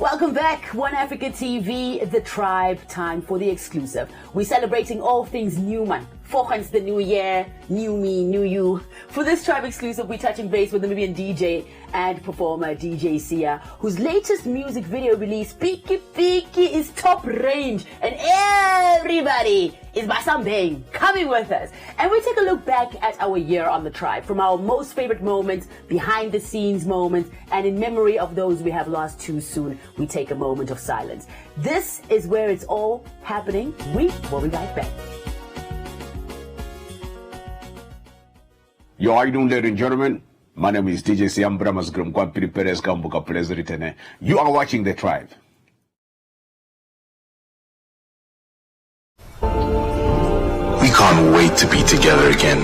Welcome back, One Africa TV, The Tribe, time for the exclusive. We're celebrating all things new, man. Volgens the new year, new me, new you. For this Tribe exclusive, we're touching base with Namibian DJ and performer DJ Sia, whose latest music video release, Peaky Peaky, is top range, and everybody is Basambang coming with us. And we take a look back at our year on the Tribe, from our most favorite moments, behind the scenes moments, and in memory of those we have lost too soon, we take a moment of silence. This is where it's all happening. We will be right back. Yo, how you doing, ladies and gentlemen? My name is DJ Siam Bramas Grumkwan Perez Gambuka Perez. You are watching The Tribe. We can't wait to be together again.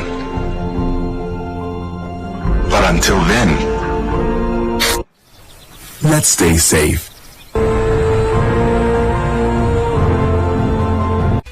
But until then, let's stay safe.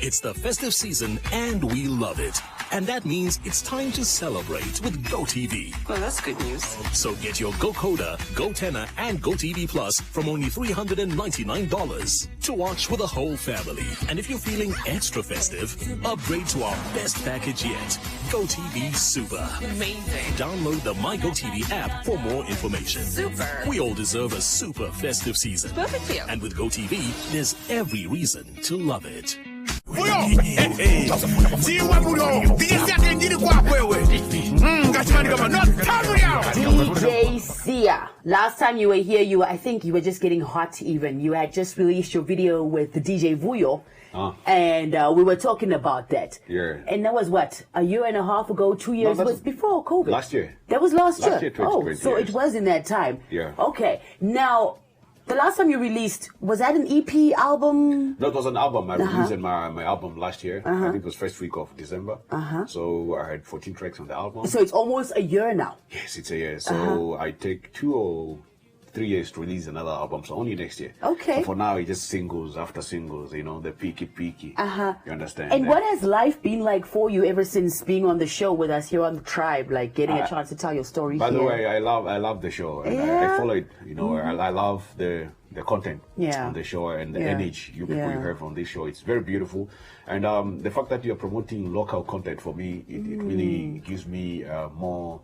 It's the festive season and we love it. And that means it's time to celebrate with GoTV. Well, that's good news. So get your GoCoda, GoTenna, and GoTV Plus from only $399 to watch with the whole family. And if you're feeling extra festive, upgrade to our best package yet, GoTV Super. Amazing. Download the My GoTV app for more information. Super. We all deserve a super festive season. Perfect for you. And with GoTV, there's every reason to love it. DJ Sia, last time you were here, I think you were just getting hot even. You had just released your video with the DJ Vuyo. And we were talking about that. Yeah. And that was what, a year and a half ago, 2 years? No, was before COVID. Last year. That was last year? Year, oh, so years. It was in that time. Yeah. Okay. Now, the last time you released, was that an EP album? No, it was an album. I released my album last year. I think it was first week of December. So I had 14 tracks on the album. So it's almost a year now. Yes, it's a year. So I take 2 or 3 years to release another album, so only next year. Okay. So for now, it's just singles after singles, you know, the peaky. You understand? And what has life been like for you ever since being on the show with us here on the Tribe, like getting a chance to tell your story By here? the way, I love the show. And I follow it, you know, I love the content on the show and the energy you people you have on this show. It's very beautiful. And the fact that you're promoting local content for me, it really gives me more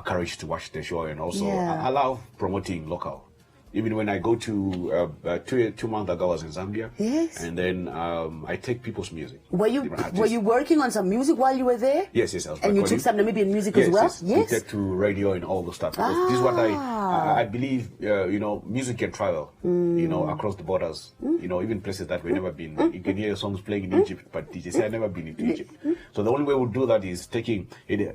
courage to watch the show. And also, I love promoting local. Even when I go to 2 months ago, I was in Zambia. Yes. And then I take people's music. Were you working on some music while you were there? Yes, I was recording. And you took some Namibian music as well? Yes. We take to radio and all the stuff. Because this is what I believe, you know, music can travel, you know, across the borders. You know, even places that we've never been. You can hear songs playing in Egypt, but DJ say I've never been into Egypt. So the only way we'll do that is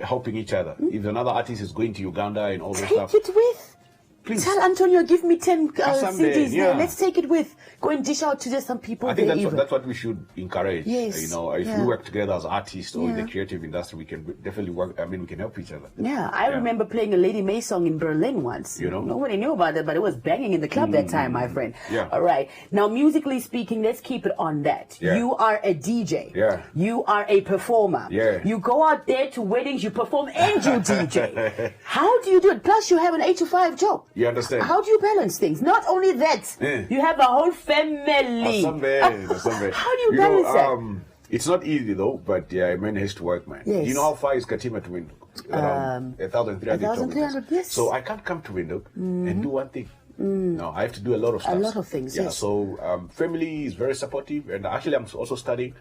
helping each other. If another artist is going to Uganda and all that stuff. Take it with. Please. Tell Antonio, give me 10 CDs yeah. there. Let's take it with. Go and dish out to just some people. I think that's what we should encourage. Yes. You know, if we work together as artists or in the creative industry, we can definitely work. I mean, we can help each other. Yeah, I remember playing a Lady May song in Berlin once. You know, nobody knew about it, but it was banging in the club that time, my friend. Yeah. All right. Now, musically speaking, let's keep it on that. Yeah. You are a DJ. Yeah. You are a performer. Yeah. You go out there to weddings, you perform, and you DJ. How do you do it? Plus, you have an 8 to 5 job. You understand? How do you balance things? Not only that, you have a whole family. How do you balance that? It's not easy though, but yeah, I managed to work, man. Yes. You know how far is Katima to Windhoek? 1,300 1,300, yes. So I can't come to Windhoek and do one thing. No, I have to do a lot of stuff. A lot of things, yeah, yes. So family is very supportive, and actually I'm also studying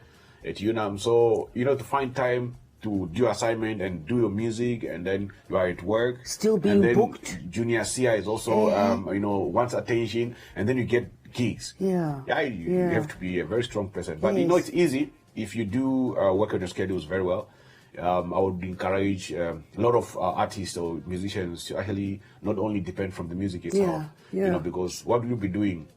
at UNAM. So, you know, to find time to do assignment and do your music, and then you are at work. Still being and then booked. Junior Sia is also, you know, wants attention, and then you get gigs. Yeah. You have to be a very strong person. But you know, it's easy if you do work on your schedules very well. I would encourage a lot of artists or musicians to actually not only depend from the music itself, you know, because what will you be doing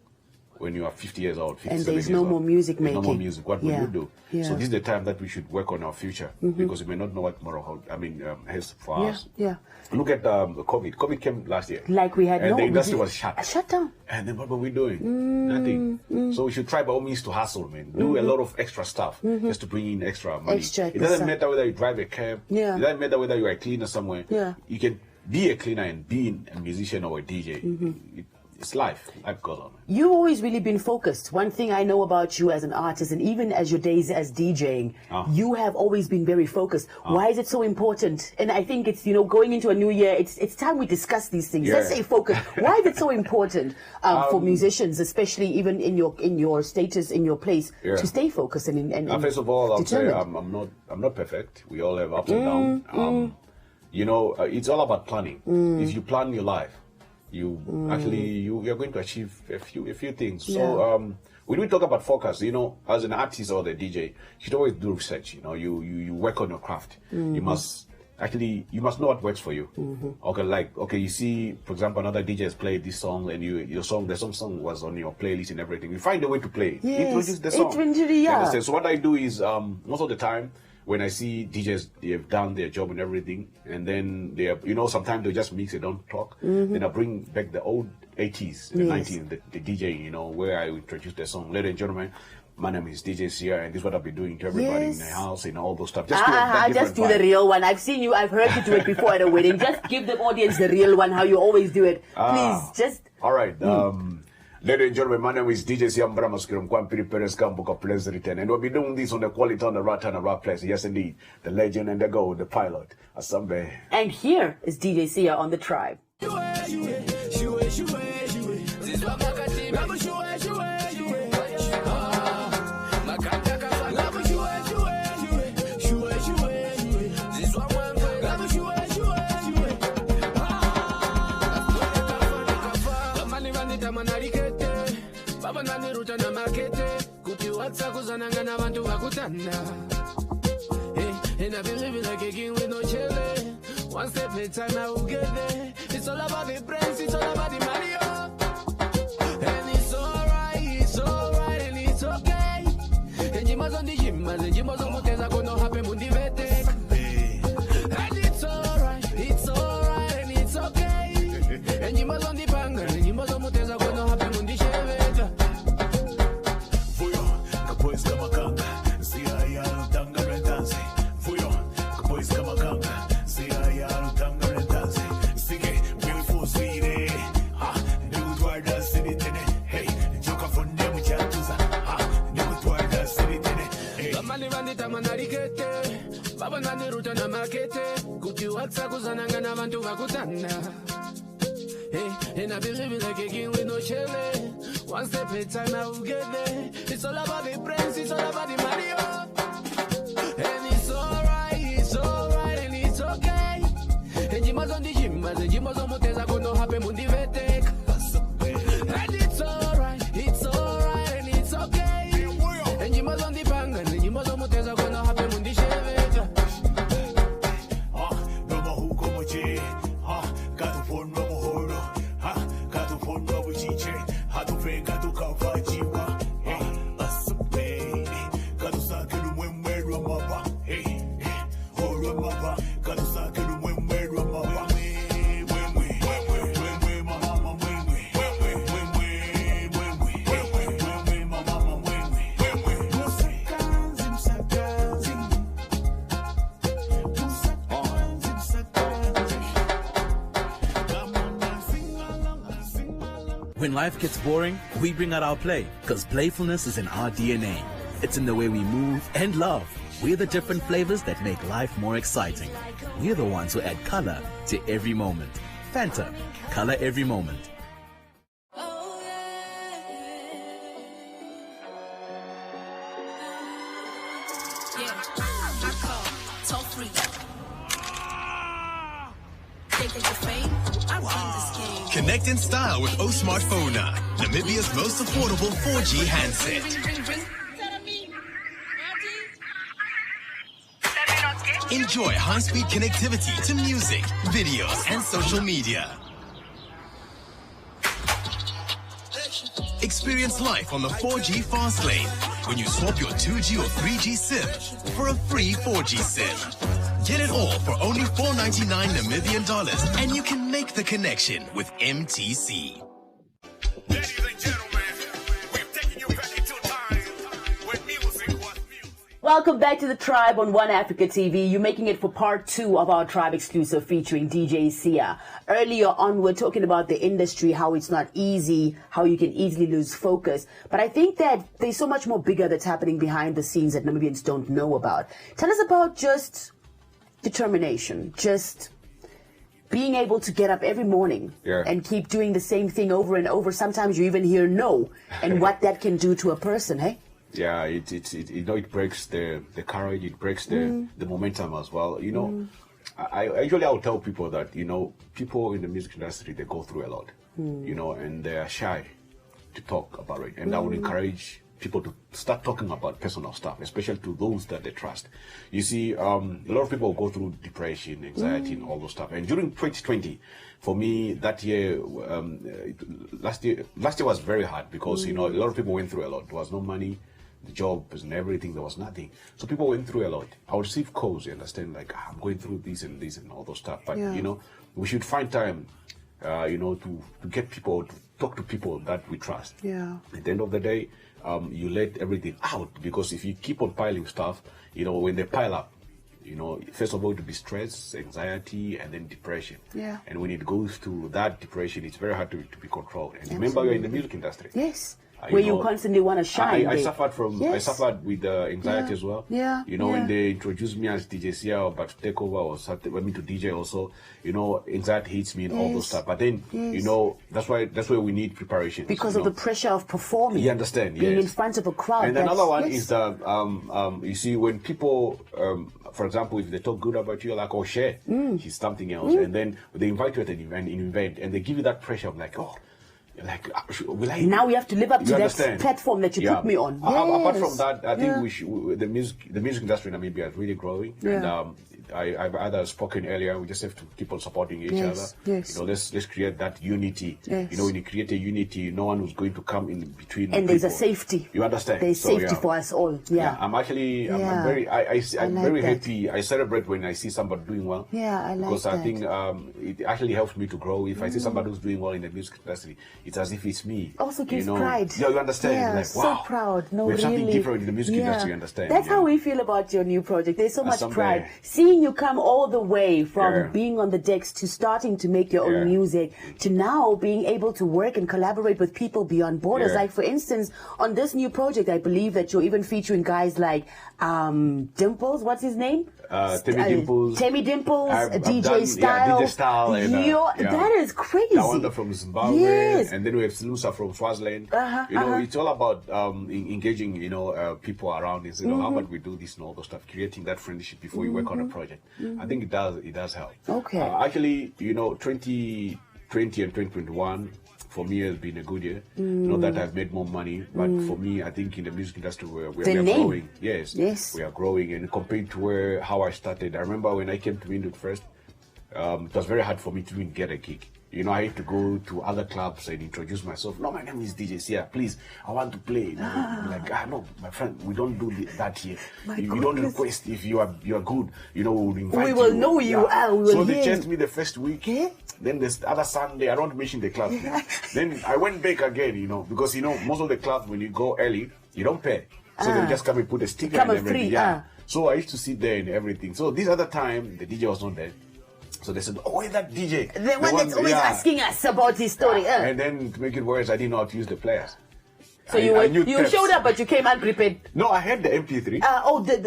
when you are 50 years old, 57 and there's years no old? more music making. No more music. What will you do? Yeah. So this is the time that we should work on our future, because we may not know what tomorrow has for us. Yeah. Look at COVID. COVID came last year. Like we had and the industry was shut. Shut down. And then what were we doing? Nothing. So we should try by all means to hustle, man. Do a lot of extra stuff just to bring in extra money. It doesn't matter whether you drive a cab. It doesn't matter whether you're a cleaner somewhere. You can be a cleaner and be a musician or a DJ. It's life. Life goes on. You've always really been focused. One thing I know about you as an artist, and even as your days as DJing, you have always been very focused. Why is it so important? And I think it's, you know, going into a new year, it's time we discuss these things. Let's say focus. Why is it so important for musicians, especially even in your status, in your place, to stay focused and first of all, I'll say I'm not perfect. We all have ups and downs. You know, it's all about planning. If you plan your life, you're going to achieve a few things. So when we talk about focus, you know, as an artist or the DJ, you should always do research. You know, you work on your craft. You must know what works for you. Okay, you see, for example, another DJ has played this song, and the song was on your playlist and everything. You find a way to play it. Introduce the song. You understand? So what I do is most of the time, when I see DJs, they have done their job and everything, and then they have, you know, sometimes they just mix, they don't talk. Then I bring back the old 80s, the 90s, the DJ, you know, where I introduce the song. Ladies and gentlemen, my name is DJ Sia, and this is what I've been doing to everybody in the house, and all those stuff. Just do the real one. I've seen you, I've heard you do it before at a wedding. Just give the audience the real one, how you always do it. Please, just... All right. Ladies and gentlemen, my name is DJ Siam Bramaskirum Kwampiri Perez Kambuka Plays Return. And we'll be doing this on the Quality on the Rat and the Rat Place. Yes, indeed. The legend and the gold, the pilot, Asambe. And here is DJ Sia on the Tribe. And I believe like a king with no chile. One step at a time I will get there. It's all about the brains, it's all about the money. And it's alright, and it's okay. And you must on the gym, and you must on what is going to happen when and it's alright, and it's okay. And you must on the banger, and you must on what is going to happen when the Baba nani ruta na makete Kuti watsa kuzananga na vantu vakutanda Hey, and I believe like a king with no shele. One step at a time I will get there. It's all about the brains, it's all about the money. And it's alright, and it's okay. And you must on the gym, and you must on moteza kono hape mundi vete. And it's alright, and it's okay. And you must on the bang, and you must on moteza kono hape mundi sheve. When life gets boring, we bring out our play, because playfulness is in our DNA. It's in the way we move and love. We're the different flavors that make life more exciting. We're the ones who add color to every moment. Fanta, color every moment. Connect in style with O Smartphone, Namibia's most affordable 4G handset. Enjoy high-speed connectivity to music, videos, and social media. Experience life on the 4G fast lane when you swap your 2G or 3G SIM for a free 4G SIM. Get it all for only $4.99 Namibian dollars, and you can make the connection with MTC. Ladies and gentlemen, we've taken you back into a time when music was music. Welcome back to the Tribe on One Africa TV. You're making it for part 2 of our Tribe exclusive featuring DJ Sia. Earlier on, we're talking about the industry, how it's not easy, how you can easily lose focus. But I think that there's so much more bigger that's happening behind the scenes that Namibians don't know about. Tell us about just determination, just being able to get up every morning and keep doing the same thing over and over. Sometimes you even hear no, and what that can do to a person, hey? Yeah, it breaks the courage, it breaks the momentum as well. You know, I usually will tell people that, you know, people in the music industry, they go through a lot, you know, and they are shy to talk about it. And I would encourage people to start talking about personal stuff, especially to those that they trust. You see, a lot of people go through depression, anxiety, and all those stuff. And during 2020, for me, that year, last year was very hard because, you know, a lot of people went through a lot. There was no money, the jobs and everything, there was nothing. So people went through a lot. I would receive calls, you understand, like, I'm going through this and all those stuff. But, you know, we should find time, you know, to get people, to talk to people that we trust. Yeah. At the end of the day, you let everything out, because if you keep on piling stuff, you know, when they pile up, you know, first of all, it will be stress, anxiety, and then depression. Yeah. And when it goes to that depression, it's very hard to be controlled. And remember, you're in the music industry. Yes. Where you constantly want to shine. I suffered from, I suffered with anxiety as well. Yeah. You know, when they introduced me as DJ Sia or about to take over or something, me to DJ also, you know, anxiety hits me and all those stuff. But then, you know, that's why we need preparation. Because of the pressure of performing. You understand, being in front of a crowd. And another one is that, you see, when people, for example, if they talk good about you, like, oh, share, she's something else. And then they invite you at an event, and they give you that pressure of like, oh, like, will I? Now we have to live up to that platform that you put me on. Apart from that, I think the music industry in Namibia is really growing. And I've either spoken earlier. We just have to keep on supporting each other. Yes. You know, let's create that unity. Yes. You know, when you create a unity, no one who's going to come in between. And there's a safety. You understand? There's safety for us all. Yeah. I'm actually, I'm very happy. I celebrate when I see somebody doing well. Yeah, I like that. Because I think it actually helps me to grow. If I see somebody who's doing well in the music industry, it's as if it's me. Also gives pride. Yeah, you understand? Yeah, like, wow, so proud. No, we have really. Something different in the music industry, you understand? That's how we feel about your new project. There's so much pride. Seeing you come all the way from being on the decks to starting to make your own music to now being able to work and collaborate with people beyond borders. Like, for instance, on this new project, I believe that you're even featuring guys like Dimples, what's his name? Temi Dimples, DJ Style. DJ Style. And, that is crazy. Tawanda from Zimbabwe, and then we have Silusa from Swaziland. You know, it's all about engaging, you know, people around and saying, how about we do this and all those stuff, creating that friendship before you work on a project. I think it does help. Okay. Actually, you know, 2020 and 2021 for me has been a good year. Not that I've made more money, but for me, I think in the music industry we are growing. Yes, we are growing. And compared to how I started, I remember when I came to Windhoek first, it was very hard for me to even get a gig. You know, I had to go to other clubs and introduce myself. No, my name is DJ Sia. Please, I want to play. Like, no, my friend, we don't do that here. You don't request if you are good. You know, we will invite you. We will know you are. So they changed me the first week. Then this other Sunday, I don't mention the club. Then I went back again, you know, because, you know, most of the clubs, when you go early, you don't pay. So they just come and put a sticker and everything. So I used to sit there and everything. So this other time, the DJ was not there. So they said, oh, where's that DJ? The one that's always asking us about his story. And then to make it worse, I didn't know how to use the players. So you showed up, but you came unprepared. No, I had the MP3.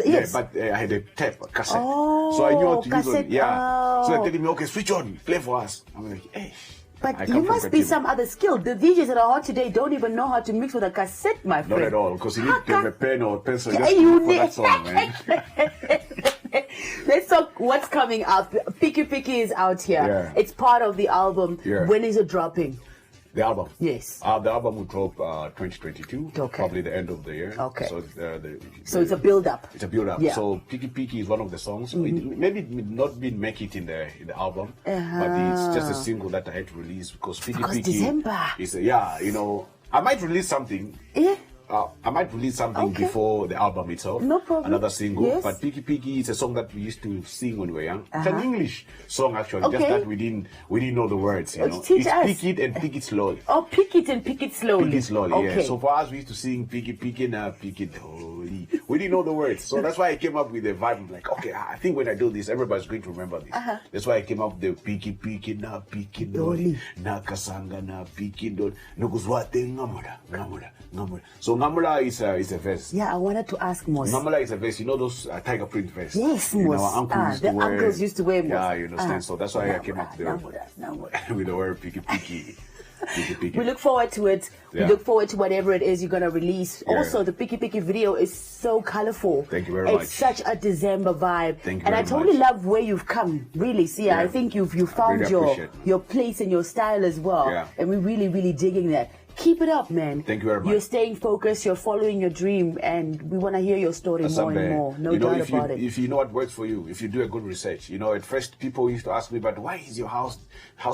Yes. Yeah, but I had a tape, a cassette. Oh, so I knew how to use cassette. it. Yeah. Oh. So they're telling me, okay, switch on, play for us. I'm like, hey. But you must be some other skill. The DJs that are hot today don't even know how to mix with a cassette, my friend. Not at all, because you need to have a pen or a pencil Yeah, just you for need that song, man. Let's talk what's coming out. Picky Picky is out here. Yeah. It's part of the album. Yeah. When is it dropping? The album? Yes. The album will drop 2022, okay. Probably the end of the year. Okay. So it's a build-up. It's a build-up. Yeah. So Picky Picky is one of the songs. Maybe it may not make it in the album, but it's just a single that I had to release because Picky Picky December. is I might release something. Yeah. I might release something before the album itself. No problem. Another single. Yes. But Picky Picky is a song that we used to sing when we were young. It's an English song actually. Okay. Just that we didn't know the words. You know. Teach us. Pick it and pick it slowly. Oh, pick it and pick it slowly. Pick it slowly, okay. Yeah. So for us, we used to sing picky picky now, pick it slowly. We didn't know the words. So that's why I came up with the vibe. I'm like, okay, I think when I do this, everybody's going to remember this. That's why I came up with the picky picky now, picky dolly. Nakasanga na picky dolly. Nukuzwate ngamura, ngamura, ngamura. So ngamura is a verse. Yeah, I wanted to ask Mos. Ngamura is a verse. You know those tiger print vests? Yes, Mos. Our uncles used to wear Mos. Yeah, you understand. So that's why I came up with the word picky picky. We look forward to it. Yeah. We look forward to whatever it is you're going to release. Yeah. Also, the Picky Picky video is so colorful. Thank you very much. It's such a December vibe. Thank you and very I totally much. love where you've come. Really, Sia. Yeah. I think you found really your place and your style as well. Yeah. And we're really, really digging that. Keep it up, man. Thank you very much. You're staying focused, you're following your dream, and we want to hear your story more and more. No doubt about it. If you know what works for you, if you do a good research, at first people used to ask me, but why is your house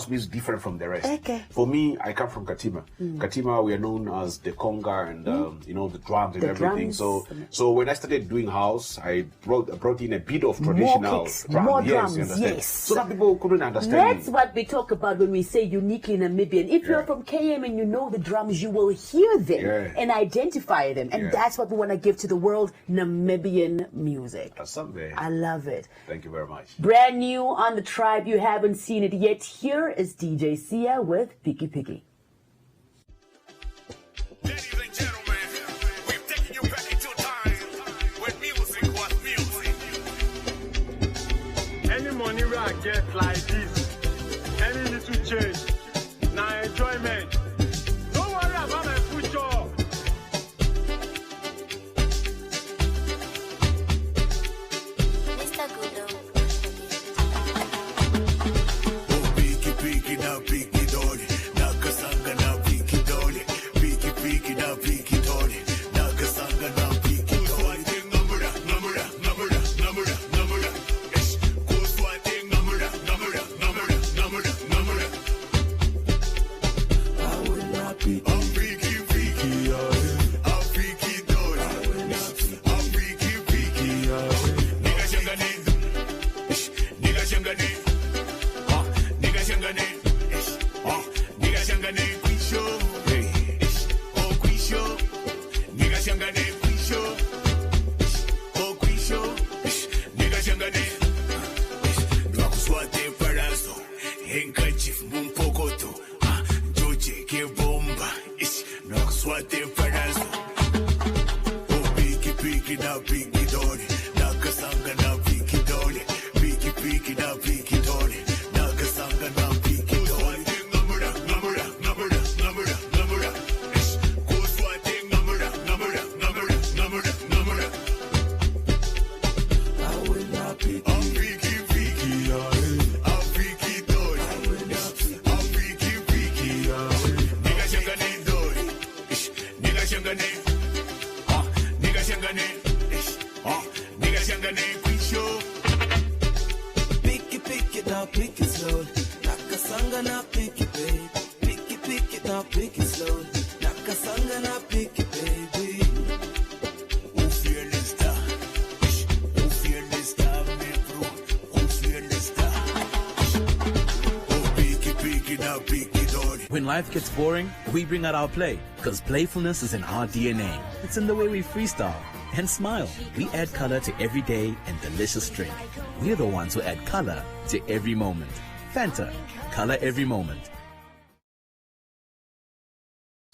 music different from the rest? Okay. For me, I come from Katima. Katima, we are known as the conga and the drums and everything. Drums. So when I started doing house, I brought in a bit of traditional kicks, more drums, you understand? yes. So that people couldn't understand. That's what we talk about when we say uniquely Namibian. If you're from KM and you know the drums, you will hear them and identify them. And that's what we want to give to the world, Namibian music. I love it. Thank you very much. Brand new on the Tribe. You haven't seen it yet. Here is DJ Sia with Picky Picky. Ladies and gentlemen, we've taken you back into time when music was music. Any money we I get like this, any little change, now enjoyment. Don't worry about my future. Mr. Gudo. Piki piki na piki doli, nakasanga na piki doli, piki piki na piki doli, nakasanga na piki doli. Ngamura, ngamura, ngamura, ngamura, ngamura. Kuswati ngamura, ngamura, ngamura, ngamura, ngamura. I will not be. I'm piki piki, I'm piki doli, I'm piki piki. Nigga shangane, nigga shangane. Nigga shangane, nigga shangane, kwisho, oh kwisho, nigga shangane, kwisho, oh kwisho, nigga shangane, dwakuswate parazo, handkerchief mumpokoto, joche ke bomba, dwakuswate parazo, oh piki piki na piki dole, nakasanga na piki dole, piki piki na piki dole. Nakasanga na piki dole. Ngamura, ngamura, ngamura, ngamura, ngamura. Kuswati ngamura, ngamura, ngamura, ngamura, ngamura. I will not be. I'm piki piki, I'm piki dole. I'm piki piki, nigga shangane dole. Nigga shangane, nigga shangane, nigga shangane kwisho. Pick it now, pick it slow. Nakasanga na pick it, baby. Pick it now, pick it slow. Nakasanga na pick it, baby. Who fearless da? Who fearless da, me bro? Who fearless da? Oh, picky now, picky dog. When life gets boring, we bring out our play, because playfulness is in our DNA. It's in the way we freestyle and smile. We add color to every day and delicious drink. We're the ones who add color to every moment. Fanta, color every moment.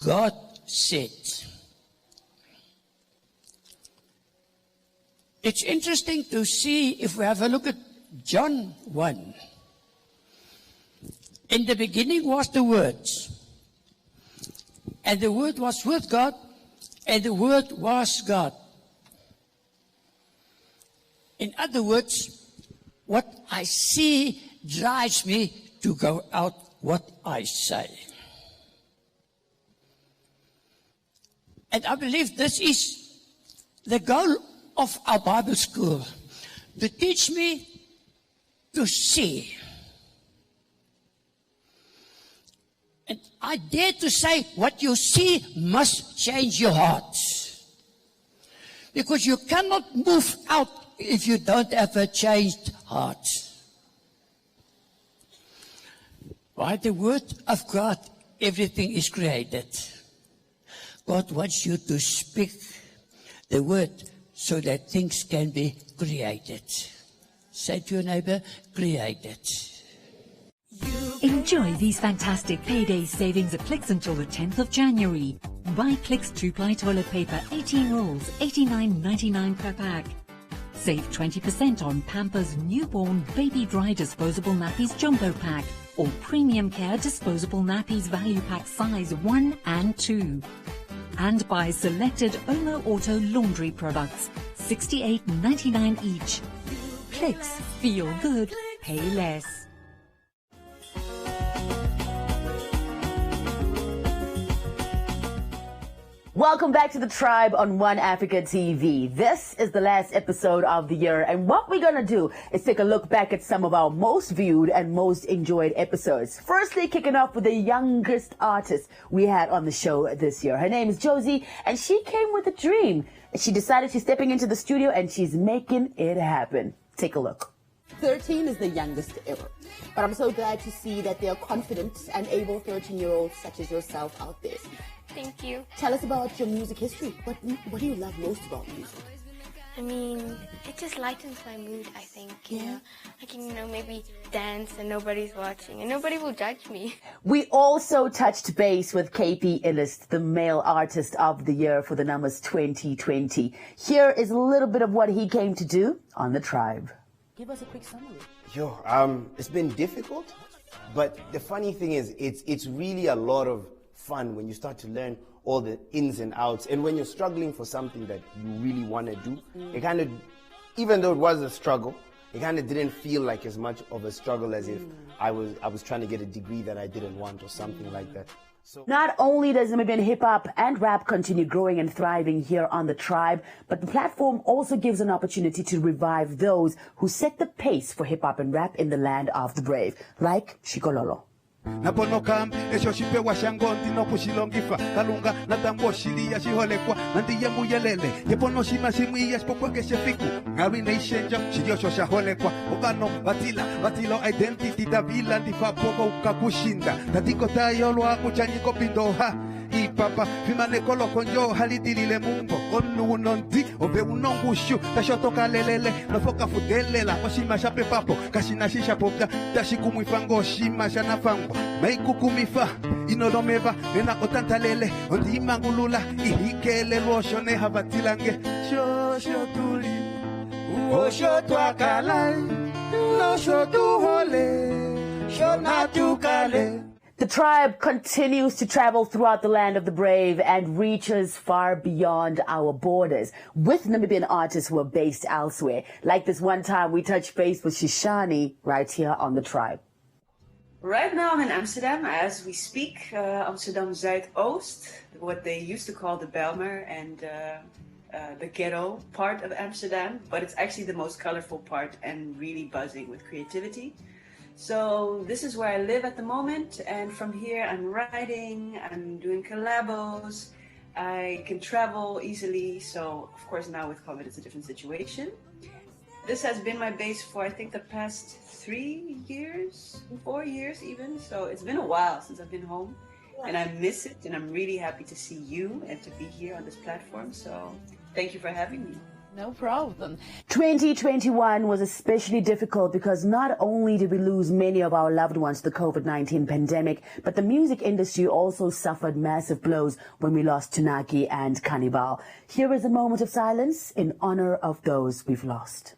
God said. It's interesting to see if we have a look at John 1. In the beginning was the Word, and the Word was with God, and the Word was God. In other words, what I see drives me to go out what I say. And I believe this is the goal of our Bible school, to teach me to see. And I dare to say, what you see must change your heart. Because you cannot move out if you don't have a changed heart. By the word of God, everything is created. God wants you to speak the word so that things can be created. Say to your neighbor, created. Enjoy these fantastic payday savings at Clicks until the 10th of January. Buy Clicks 2-ply toilet paper, 18 rolls, $89.99 per pack. Save 20% on Pampers Newborn Baby Dry Disposable Nappies Jumbo Pack or Premium Care Disposable Nappies Value Pack Size 1 and 2. And buy selected Omo Auto laundry products, $68.99 each. Clicks, feel good, pay less. Welcome back to the Tribe on One Africa TV. This is the last episode of the year, and what we're going to do is take a look back at some of our most viewed and most enjoyed episodes. Firstly, kicking off with the youngest artist we had on the show this year. Her name is Josie, and she came with a dream. She decided she's stepping into the studio, and she's making it happen. Take a look. 13 is the youngest ever, but I'm so glad to see that there are confident and able 13-year-olds such as yourself out there. Thank you. Tell us about your music history. What do you love most about music? I mean, it just lightens my mood, I think. You know, I can, maybe dance and nobody's watching and nobody will judge me. We also touched base with KP Illist, the male artist of the year for the numbers 2020. Here is a little bit of what he came to do on the Tribe. Give us a quick summary. It's been difficult, but the funny thing is, it's really a lot of fun when you start to learn all the ins and outs, and when you're struggling for something that you really want to do, it kind of, even though it was a struggle, it kind of didn't feel like as much of a struggle as if I was trying to get a degree that I didn't want or something like that. So not only does Namibian hip-hop and rap continue growing and thriving here on the Tribe, but the platform also gives an opportunity to revive those who set the pace for hip-hop and rap in the land of the brave, like Shikololo. Napolokam esho shipewa shangondi no kushilongifa kalunga natambo shilia shiholekwa nandiye muyelele yepono shima shimwiya shpokweke shefiku ngari neishenja shiyosho shaholekwa obano batilo identity davila ndifapoko ukakushinda tatiko tayolo akuchanyiko pindoha ipapa fimane kolo konjo halidilile mumbo onu nonti obe unongushu tashotoka lelele nofoka fudelela oshima shape papo kashina shisha popta tashikumwifango shima shanafango meikukumifa inolomeva nena otantalele ondimangulula ihikele loshone habatilange shosho tuli uosho twakalai nosho tuhole shona tukale. The Tribe continues to travel throughout the land of the brave and reaches far beyond our borders with Namibian artists who are based elsewhere. Like this one time we touched base with Shishani right here on the Tribe. Right now I'm in Amsterdam as we speak, Amsterdam Zuidoost, what they used to call the Bijlmer and the ghetto part of Amsterdam, but it's actually the most colorful part and really buzzing with creativity. So this is where I live at the moment, and from here I'm writing, I'm doing collabos, I can travel easily, so of course now with COVID it's a different situation. This has been my base for I think the past 3 years, 4 years even, so it's been a while since I've been home, and I miss it, and I'm really happy to see you and to be here on this platform, so thank you for having me. No problem. 2021 was especially difficult because not only did we lose many of our loved ones to the COVID-19 pandemic, but the music industry also suffered massive blows when we lost Tunaki and Cannibal. Here is a moment of silence in honor of those we've lost.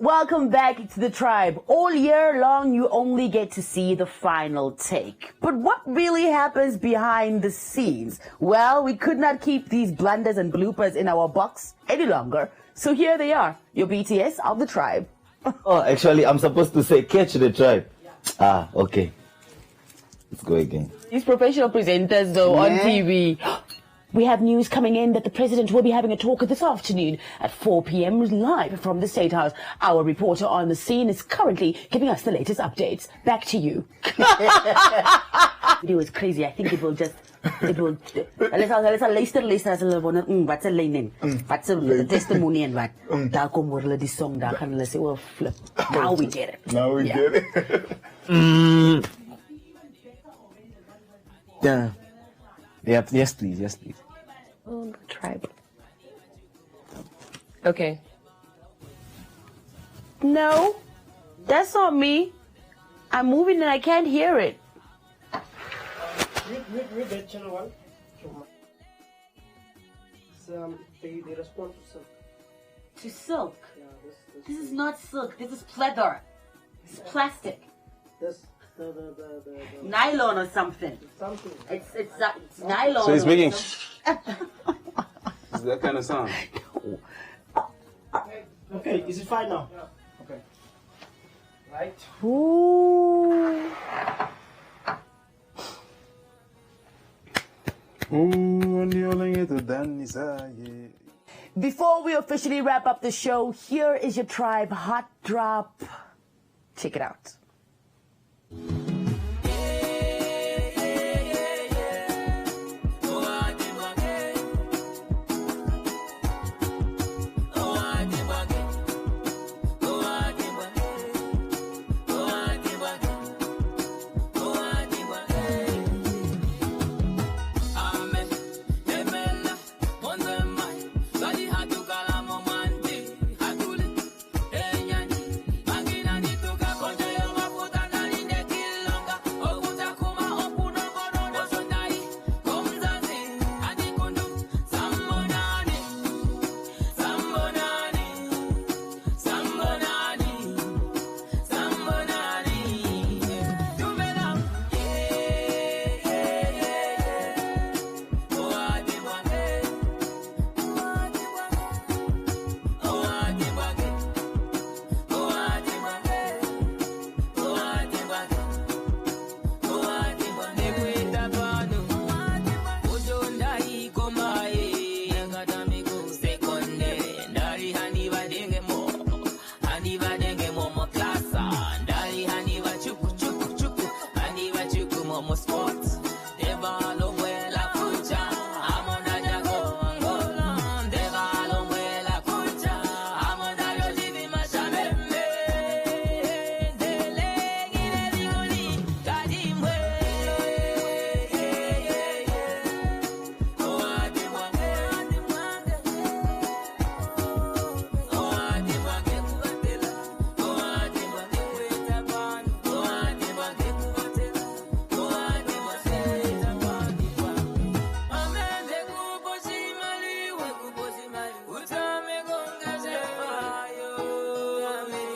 Welcome back to the tribe. All year long, you only get to see the final take. But what really happens behind the scenes? Well, we could not keep these blunders and bloopers in our box any longer. So here they are, your BTS of the tribe. Oh, actually, I'm supposed to say catch the tribe. Ah, okay. Let's go again. These professional presenters, though, on TV. We have news coming in that the president will be having a talk this afternoon at 4 p.m. live from the State House. Our reporter on the scene is currently giving us the latest updates. Back to you. Video is crazy. I think it will just... It will... Let's luister as hulle wonder, wat's 'n lyn en? Wat's 'n testimony en wat? Daar kom hoor hulle die song, daar gaan hulle sê, oh, flip. Now we get it. Now we get it. Yeah. Yeah, yes please, yes please. Oh, the tribe. Okay. No, that's not me. I'm moving and I can't hear it. Read that channel 1. They respond to silk. To silk? Yeah, this is not silk. This is pleather. It's plastic. This the nylon or something. Something. It's nylon. So he's making. Is that kind of sound? Okay, is it fine now? Yeah. Okay. Right. Ooh. Before we officially wrap up the show, here is your tribe hot drop. Check it out.